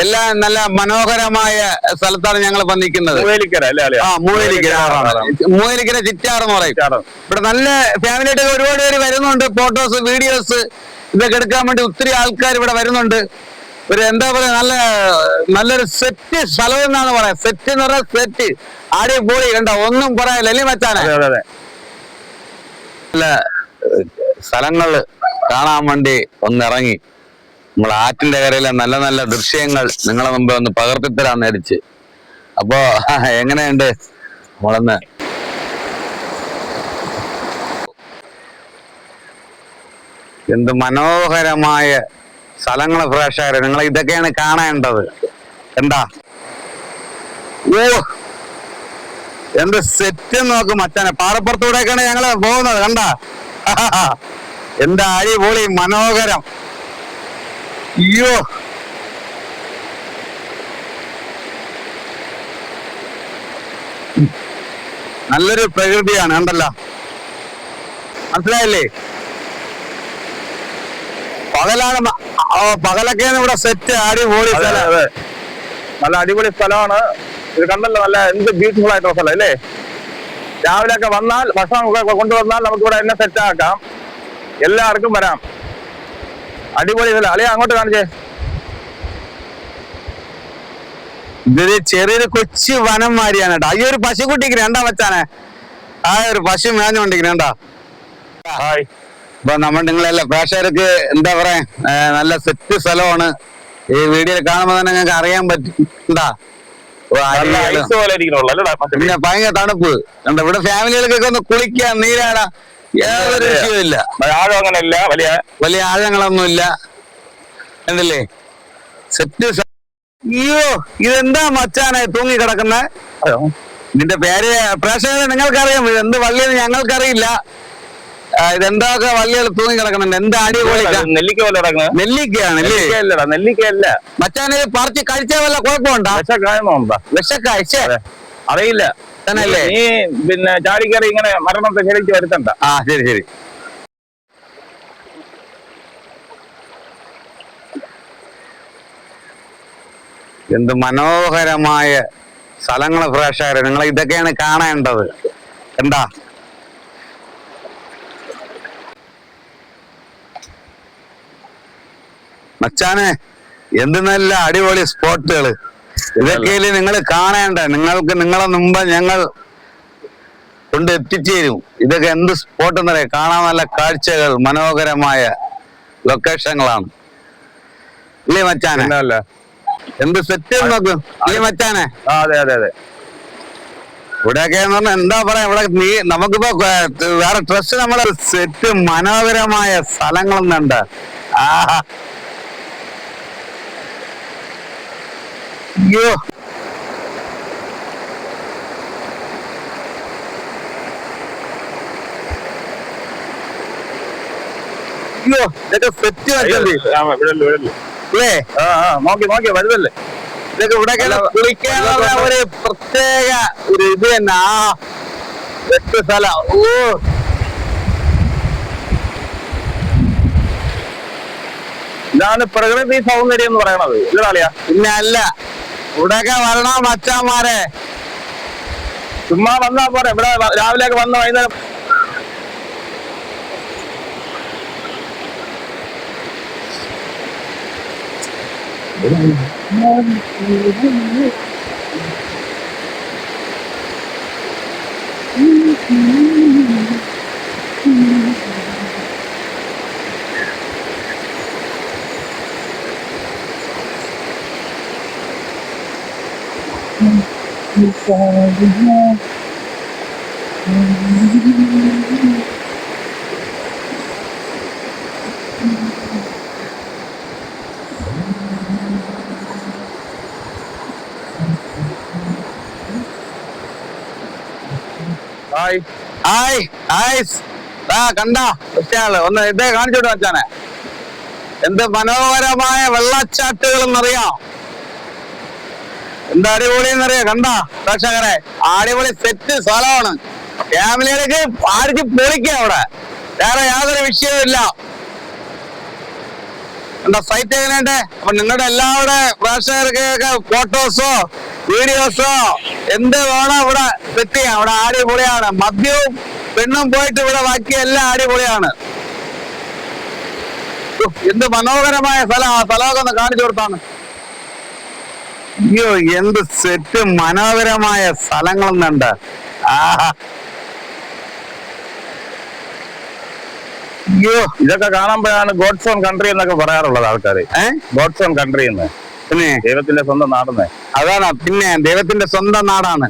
എല്ലാം നല്ല മനോഹരമായ സ്ഥലത്താണ് ഞങ്ങൾ ഇപ്പൊ നിൽക്കുന്നത്. മൂവേലിക്കര ചിറ്റാർ എന്ന് പറയും. ഇവിടെ നല്ല ഫാമിലി ആയിട്ട് ഒരുപാട് പേര് വരുന്നുണ്ട്. ഫോട്ടോസ് വീഡിയോസ് ഇതൊക്കെ എടുക്കാൻ വേണ്ടി ഒത്തിരി ആൾക്കാർ ഇവിടെ വരുന്നുണ്ട്. ഒരു എന്താ പറയാ നല്ലൊരു സെറ്റ് സ്ഥലം എന്നാണ് പറയാ. സെറ്റ് എന്ന് പറഞ്ഞാൽ സെറ്റ് അടിപൊളി. കണ്ടോ, ഒന്നും പറയാനില്ല അല്ലേ മച്ചാനെ? നല്ല സ്ഥലങ്ങള് കാണാൻ വേണ്ടി ഒന്നിറങ്ങി നമ്മൾ ആറ്റിന്റെ കരയിലെ നല്ല നല്ല ദൃശ്യങ്ങൾ നിങ്ങളെ മുമ്പേ ഒന്ന് പകർത്തിത്തരാൻ നേടിച്ച്. അപ്പോ എങ്ങനെയുണ്ട് നമ്മളൊന്ന് എന്ത് മനോഹരമായ സ്ഥലങ്ങള് പ്രേക്ഷകരെ, നിങ്ങൾ ഇതൊക്കെയാണ് കാണേണ്ടത്. എന്താ ഓ എന്ത് സെറ്റ് നോക്ക് മച്ചാനെ. പാറപ്പുറത്തൂടെയൊക്കെയാണ് ഞങ്ങള് പോകുന്നത്. കണ്ടാ എന്താ അടിപൊളി മനോഹരം. അയ്യോ നല്ലൊരു പ്രകൃതിയാണ്. കണ്ടല്ലോ, മനസ്സിലായില്ലേ? പകലൊക്കെയാണ് ഇവിടെ സെറ്റ്. അടിപൊളി സ്ഥലം, നല്ല അടിപൊളി സ്ഥലമാണ് ഇത്. കണ്ടല്ലോ, നല്ല എന്ത് ബ്യൂട്ടിഫുൾ ആയിട്ടുള്ള സ്ഥലം അല്ലേ? രാവിലെ ഒക്കെ വന്നാൽ ഭക്ഷണം കൊണ്ടുവന്നാൽ നമുക്ക് ഇവിടെ എന്നെ സെറ്റ് ആക്കാം. എല്ലാവർക്കും വരാം. അടിപൊളി സ്ഥലം. അളിയ അങ്ങോട്ട് കാണിച്ചേ. ഇതൊരു ചെറിയൊരു കൊച്ചു വനം മാതിരിയാണ് കേട്ടോ. ഈ ഒരു പശുക്കുട്ടിക്ക് രണ്ടാ വെച്ചാനെ ആ ഒരു പശു മേഞ്ഞുകൊണ്ടിരിക്കണേണ്ടാ. ഇപ്പൊ നിങ്ങളെല്ലാം പ്രേക്ഷകർക്ക് എന്താ പറയാ, നല്ല സെറ്റ് സ്ഥലമാണ്. ഈ വീഡിയോയിൽ കാണുമ്പോ തന്നെ ഞങ്ങൾക്ക് അറിയാൻ പറ്റുണ്ടാ. പിന്നെ ഭയങ്കര തണുപ്പ്. ഇവിടെ ഫാമിലികൾക്കൊക്കെ ഒന്ന് കുളിക്കാൻ നീരാടാ, യാതൊരു വിഷയമില്ല. വലിയ ആഴങ്ങളൊന്നുമില്ല. എന്തല്ലേ സെറ്റ്. അയ്യോ ഇതെന്താ മച്ചാനെ തൂങ്ങി കിടക്കുന്ന? ഇതിന്റെ പേര് പ്രേക്ഷകരെ നിങ്ങൾക്കറിയാം. എന്ത് വള്ളിയെന്ന് ഞങ്ങൾക്കറിയില്ല. ഇതെന്തൊക്കെ വള്ളികൾ തൂങ്ങി കിടക്കുന്നുണ്ട്. എന്താ അടിപൊളി നെല്ലിക്കയാണ്. നെല്ലിക്കയല്ല മച്ചാനെ. പറിച്ച് കഴിച്ചാൽ വല്ല കുഴപ്പമുണ്ടോ? വിഷക്കാഴ്ച അറിയില്ല തന്നെയല്ലേ? നീ പിന്നെ ചാടിക്കറി ഇങ്ങനെ മരണത്തെ ക്ഷണിച്ച് വരുത്തണ്ട. ശരി ശരി. എന്ത് മനോഹരമായ സ്ഥലങ്ങള് പ്രേക്ഷകരെ, നിങ്ങൾ ഇതൊക്കെയാണ് കാണേണ്ടത്. എന്താ മച്ചാനെ, എന്ത് നല്ല അടിപൊളി സ്പോട്ടുകള്. ഇതൊക്കെയല്ലേ നിങ്ങൾ കാണേണ്ട. നിങ്ങൾക്ക് നിങ്ങളെ മുമ്പ് ഞങ്ങൾ കൊണ്ട് എത്തിച്ചേരും. ഇതൊക്കെ എന്ത് സ്പോട്ട് എന്നറിയാം. കാണാൻ നല്ല കാഴ്ചകൾ, മനോഹരമായ ലൊക്കേഷനുകളാണ് ഇല്ലേ മച്ചാനെ? എന്ത് സെറ്റ് നോക്കും ഇല്ലേ മച്ചാനെ? അതെ അതെ അതെ. ഇവിടെയൊക്കെ എന്ന് പറഞ്ഞാൽ എന്താ പറയാ, ഇവിടെ നമുക്കിപ്പോ വേറെ ഡ്രസ് നമ്മളെ സെറ്റ് മനോഹരമായ സ്ഥലങ്ങളൊന്നുണ്ട്. അയ്യോ അയ്യോ ഇതൊക്കെ സെറ്റ് നോക്കി വലുതല്ലേ ഇതൊക്കെ. ഇവിടെ കുളിക്കാനുള്ള ഒരു പ്രത്യേക ഒരു ഇത് തന്നെ. സെറ്റ് സ്ഥലം. ഇതാണ് പ്രകൃതി സൗന്ദര്യം എന്ന് പറയണത്. ഇല്ലാളിയാ പിന്നെ അല്ല, ഇവിടെയൊക്കെ വരണ മച്ചാന്മാരെ. ചുമ്മാ വന്നാ പോരെ. ഇവിടെ രാവിലെയൊക്കെ വന്ന വൈകുന്നേരം കണ്ട ഒന്ന് ഇതേ കാണിച്ചോട്ട് വെച്ചാനെ. എന്ത് മനോഹരമായ വെള്ളച്ചാട്ടുകൾ എന്നറിയാം. എന്താ അടിപൊളി എന്നറിയാം. കണ്ട പ്രേക്ഷകരെ, അടിപൊളി സെറ്റ് സ്ഥലമാണ്. ഫാമിലിയിലേക്ക് ആർക്ക് പൊളിക്കാം. അവിടെ വേറെ യാതൊരു വിഷയവും ഇല്ല. എന്താ സൈറ്റ് എങ്ങനെയുണ്ട്? അപ്പൊ നിങ്ങളുടെ എല്ലാവരുടെ പ്രേക്ഷകർക്കൊക്കെ ഫോട്ടോസോ വീഡിയോസോ എന്ത് വേണോ ഇവിടെ സെറ്റ് ചെയ്യാം. ഇവിടെ അടിപൊളിയാണ്. മദ്യവും പെണ്ണും പോയിട്ട് ഇവിടെ ബാക്കി എല്ലാം അടിപൊളിയാണ്. എന്ത് മനോഹരമായ സ്ഥലം. ആ സ്ഥലമൊക്കെ ഒന്ന് കാണിച്ചു കൊടുത്താണ്. അയ്യോ എന്ത് സെറ്റ് മനോഹരമായ സ്ഥലങ്ങളൊന്നുണ്ട്. ആഹാ അയ്യോ ഇതൊക്കെ കാണുമ്പോഴാണ് ഗോഡ്സ് ഓൺ കൺട്രി എന്നൊക്കെ പറയാറുള്ളത് ആൾക്കാര്. ഗോഡ്സ് ഓൺ കൺട്രി എന്ന്, പിന്നെ ദൈവത്തിന്റെ സ്വന്തം നാടെന്ന്. അതാണ്, പിന്നെ ദൈവത്തിന്റെ സ്വന്തം നാടാണ്.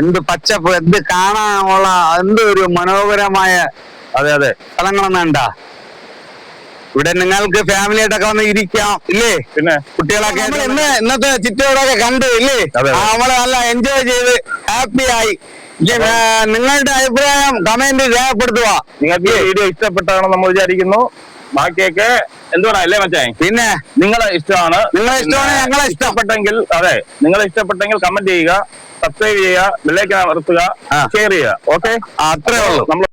എന്ത് പച്ചപ്പ്, എന്ത് കാണാനുള്ള, എന്ത് ഒരു മനോഹരമായ അതെ അതെ സ്ഥലങ്ങളൊന്നുണ്ടാ. ഇവിടെ നിങ്ങൾക്ക് ഫാമിലി ആയിട്ടൊക്കെ വന്ന് ഇരിക്കാം ഇല്ലേ? പിന്നെ കുട്ടികളൊക്കെ ഇന്നത്തെ ചുറ്റോടൊക്കെ കണ്ടു ഇല്ലേ? നമ്മള് നല്ല എൻജോയ് ചെയ്ത് ഹാപ്പി ആയി. നിങ്ങളുടെ അഭിപ്രായം കമന്റ് രേഖപ്പെടുത്തുക. നിങ്ങൾക്ക് വീഡിയോ ഇഷ്ടപ്പെട്ടാണെന്ന് നമ്മൾ വിചാരിക്കുന്നു. ബാക്കിയൊക്കെ എന്തുവാ അല്ലേ മച്ചാ? പിന്നെ നിങ്ങളെ ഇഷ്ടമാണ്, ഞങ്ങളെ ഇഷ്ടപ്പെട്ടെങ്കിൽ അതെ, നിങ്ങളെ ഇഷ്ടപ്പെട്ടെങ്കിൽ കമന്റ് ചെയ്യുക, സബ്സ്ക്രൈബ് ചെയ്യുക, ബെല്ലൈക്കൻ അമർത്തുക, ഷെയർ ചെയ്യുക. ഓക്കെ, അത്രേ ഉള്ളൂ. നമ്മൾ